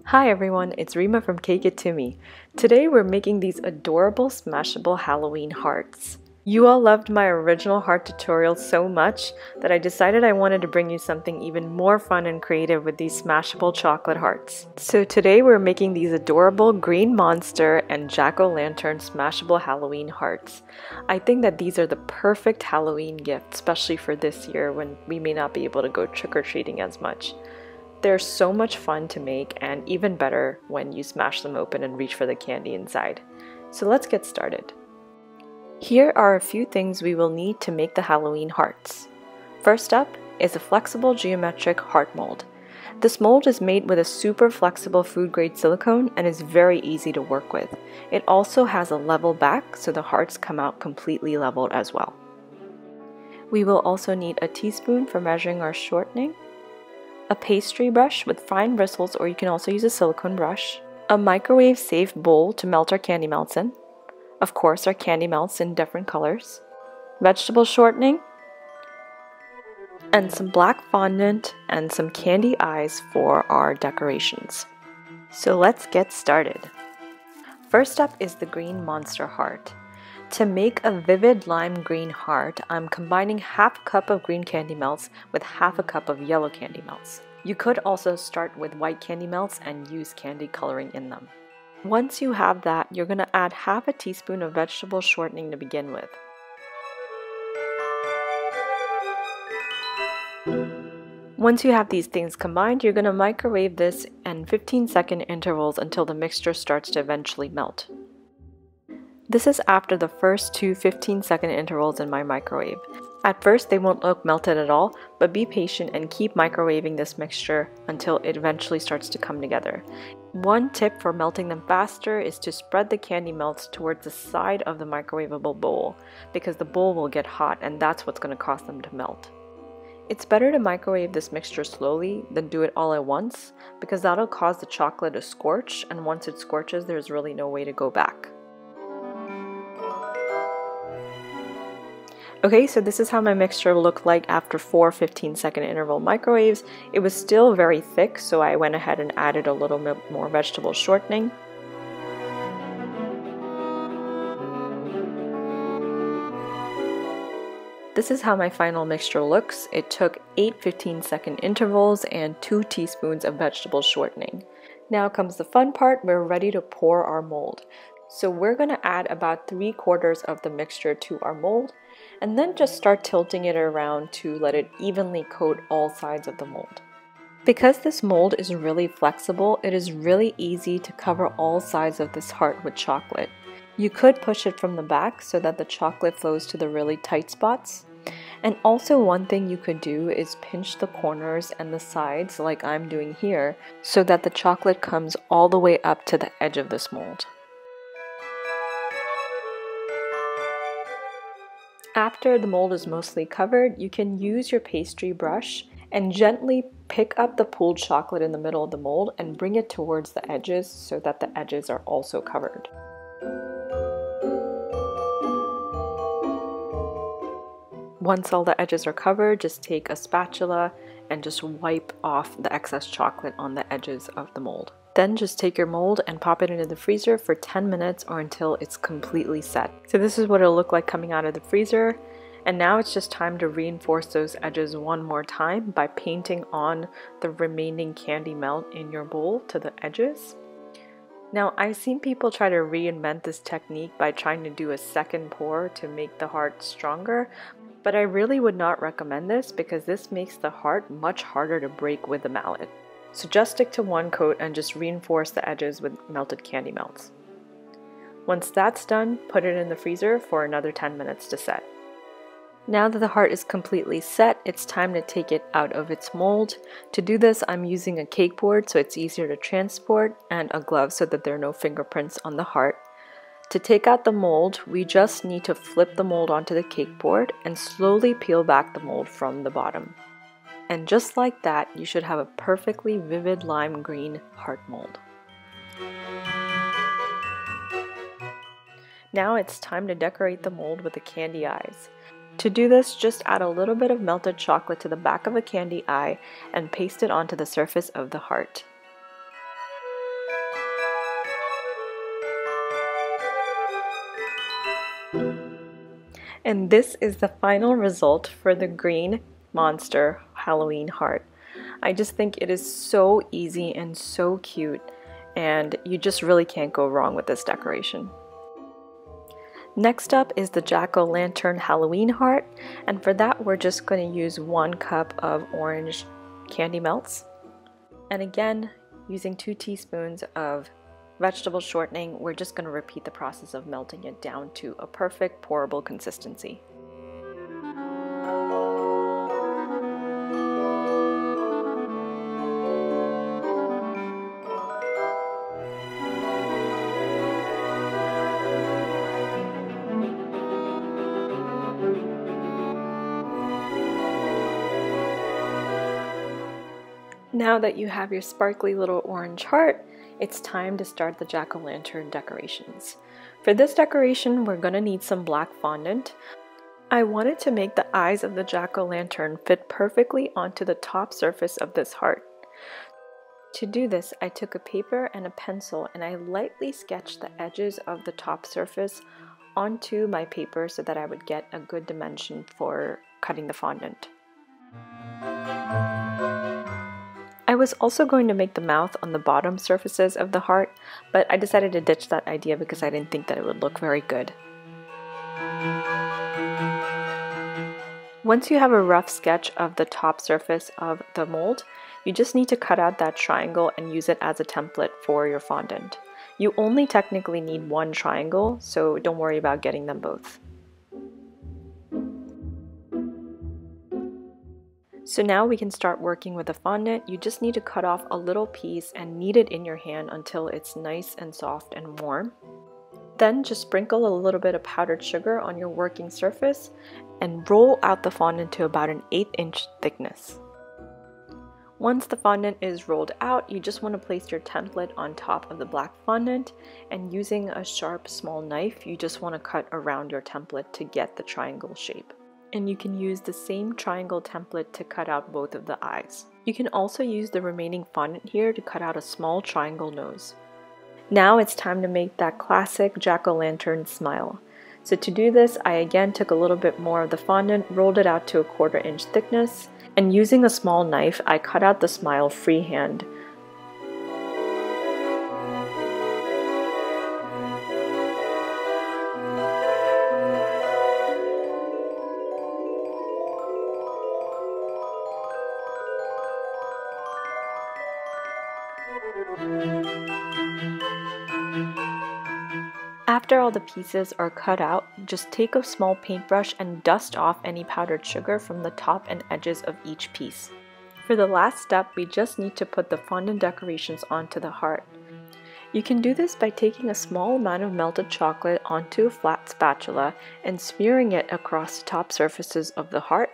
Hi everyone, it's Rima from CakeItToMe. Today we're making these adorable Smashable Halloween hearts. You all loved my original heart tutorial so much that I decided I wanted to bring you something even more fun and creative with these Smashable Chocolate Hearts. So today we're making these adorable green monster and jack-o'-lantern Smashable Halloween hearts. I think that these are the perfect Halloween gift, especially for this year when we may not be able to go trick-or-treating as much. They're so much fun to make and even better when you smash them open and reach for the candy inside. So let's get started. Here are a few things we will need to make the Halloween hearts. First up is a flexible geometric heart mold. This mold is made with a super flexible food grade silicone and is very easy to work with. It also has a level back so the hearts come out completely leveled as well. We will also need a teaspoon for measuring our shortening, a pastry brush with fine bristles, or you can also use a silicone brush, a microwave safe bowl to melt our candy melts in, of course our candy melts in different colors, vegetable shortening, and some black fondant and some candy eyes for our decorations. So let's get started. First up is the green monster heart. To make a vivid lime green heart, I'm combining half a cup of green candy melts with half a cup of yellow candy melts. You could also start with white candy melts and use candy coloring in them. Once you have that, you're going to add half a teaspoon of vegetable shortening to begin with. Once you have these things combined, you're going to microwave this in 15-second intervals until the mixture starts to eventually melt. This is after the first two 15-second intervals in my microwave. At first they won't look melted at all, but be patient and keep microwaving this mixture until it eventually starts to come together. One tip for melting them faster is to spread the candy melts towards the side of the microwavable bowl, because the bowl will get hot and that's what's going to cause them to melt. It's better to microwave this mixture slowly than do it all at once, because that'll cause the chocolate to scorch, and once it scorches there's really no way to go back. Okay, so this is how my mixture looked like after 4 15-second interval microwaves. It was still very thick, so I went ahead and added a little bit more vegetable shortening. This is how my final mixture looks. It took 8 15-second intervals and 2 teaspoons of vegetable shortening. Now comes the fun part. We're ready to pour our mold. So we're going to add about 3/4 of the mixture to our mold, and then just start tilting it around to let it evenly coat all sides of the mold. Because this mold is really flexible, it is really easy to cover all sides of this heart with chocolate. You could push it from the back so that the chocolate flows to the really tight spots. And also one thing you could do is pinch the corners and the sides like I'm doing here so that the chocolate comes all the way up to the edge of this mold. After the mold is mostly covered, you can use your pastry brush and gently pick up the pooled chocolate in the middle of the mold and bring it towards the edges so that the edges are also covered. Once all the edges are covered, just take a spatula and just wipe off the excess chocolate on the edges of the mold. Then just take your mold and pop it into the freezer for 10 minutes or until it's completely set. So this is what it'll look like coming out of the freezer. And now it's just time to reinforce those edges one more time by painting on the remaining candy melt in your bowl to the edges. Now I've seen people try to reinvent this technique by trying to do a second pour to make the heart stronger, but I really would not recommend this because this makes the heart much harder to break with the mallet. So just stick to one coat and just reinforce the edges with melted candy melts. Once that's done, put it in the freezer for another 10 minutes to set. Now that the heart is completely set, it's time to take it out of its mold. To do this, I'm using a cake board so it's easier to transport, and a glove so that there are no fingerprints on the heart. To take out the mold, we just need to flip the mold onto the cake board and slowly peel back the mold from the bottom. And just like that, you should have a perfectly vivid lime green heart mold. Now it's time to decorate the mold with the candy eyes. To do this, just add a little bit of melted chocolate to the back of a candy eye and paste it onto the surface of the heart. And this is the final result for the green monster Halloween heart. I just think it is so easy and so cute, and you just really can't go wrong with this decoration. Next up is the jack-o'-lantern Halloween heart, and for that we're just going to use 1 cup of orange candy melts. And again, using 2 teaspoons of vegetable shortening, we're just going to repeat the process of melting it down to a perfect pourable consistency. Now that you have your sparkly little orange heart, it's time to start the jack-o'-lantern decorations. For this decoration, we're going to need some black fondant. I wanted to make the eyes of the jack-o'-lantern fit perfectly onto the top surface of this heart. To do this, I took a paper and a pencil and I lightly sketched the edges of the top surface onto my paper so that I would get a good dimension for cutting the fondant. I was also going to make the mouth on the bottom surfaces of the heart, but I decided to ditch that idea because I didn't think that it would look very good. Once you have a rough sketch of the top surface of the mold, you just need to cut out that triangle and use it as a template for your fondant. You only technically need 1 triangle, so don't worry about getting them both. So now we can start working with the fondant. You just need to cut off a little piece and knead it in your hand until it's nice and soft and warm. Then just sprinkle a little bit of powdered sugar on your working surface and roll out the fondant to about an 1/8 inch thickness. Once the fondant is rolled out, you just want to place your template on top of the black fondant, and using a sharp small knife, you just want to cut around your template to get the triangle shape. And you can use the same triangle template to cut out both of the eyes. You can also use the remaining fondant here to cut out a small triangle nose. Now it's time to make that classic jack-o'-lantern smile. So to do this, I again took a little bit more of the fondant, rolled it out to a 1/4 inch thickness, and using a small knife, I cut out the smile freehand. After all the pieces are cut out, just take a small paintbrush and dust off any powdered sugar from the top and edges of each piece. For the last step, we just need to put the fondant decorations onto the heart. You can do this by taking a small amount of melted chocolate onto a flat spatula and smearing it across the top surfaces of the heart,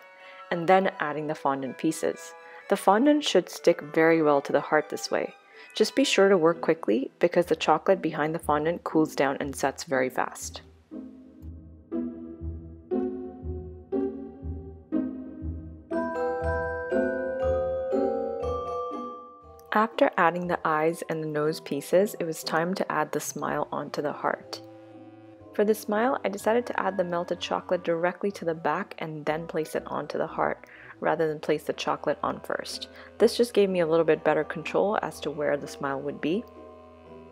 and then adding the fondant pieces. The fondant should stick very well to the heart this way. Just be sure to work quickly because the chocolate behind the fondant cools down and sets very fast. After adding the eyes and the nose pieces, it was time to add the smile onto the heart. For the smile, I decided to add the melted chocolate directly to the back and then place it onto the heart, rather than place the chocolate on first. This just gave me a little bit better control as to where the smile would be.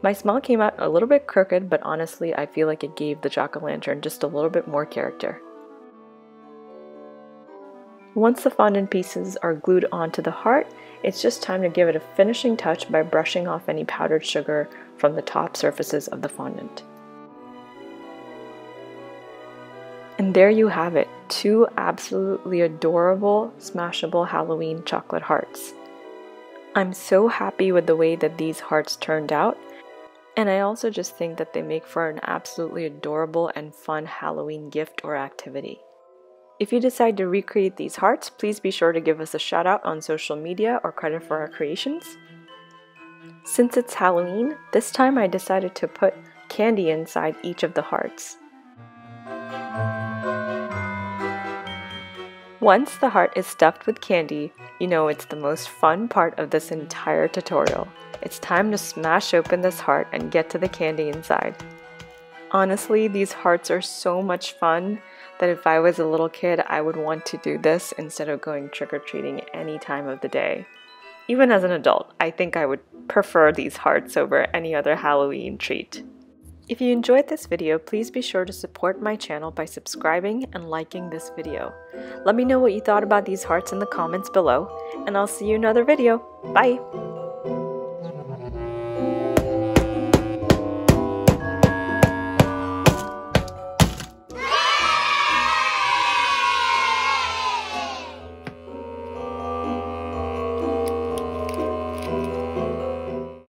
My smile came out a little bit crooked, but honestly I feel like it gave the jack-o'-lantern just a little bit more character. Once the fondant pieces are glued onto the heart, it's just time to give it a finishing touch by brushing off any powdered sugar from the top surfaces of the fondant. And there you have it, 2 absolutely adorable Smashable Halloween chocolate hearts. I'm so happy with the way that these hearts turned out, and I also just think that they make for an absolutely adorable and fun Halloween gift or activity. If you decide to recreate these hearts, please be sure to give us a shout out on social media or credit for our creations. Since it's Halloween, this time I decided to put candy inside each of the hearts. Once the heart is stuffed with candy, you know it's the most fun part of this entire tutorial. It's time to smash open this heart and get to the candy inside. Honestly, these hearts are so much fun. that if I was a little kid, I would want to do this instead of going trick-or-treating any time of the day. Even as an adult, I think I would prefer these hearts over any other Halloween treat. If you enjoyed this video, please be sure to support my channel by subscribing and liking this video. Let me know what you thought about these hearts in the comments below, and I'll see you in another video. Bye!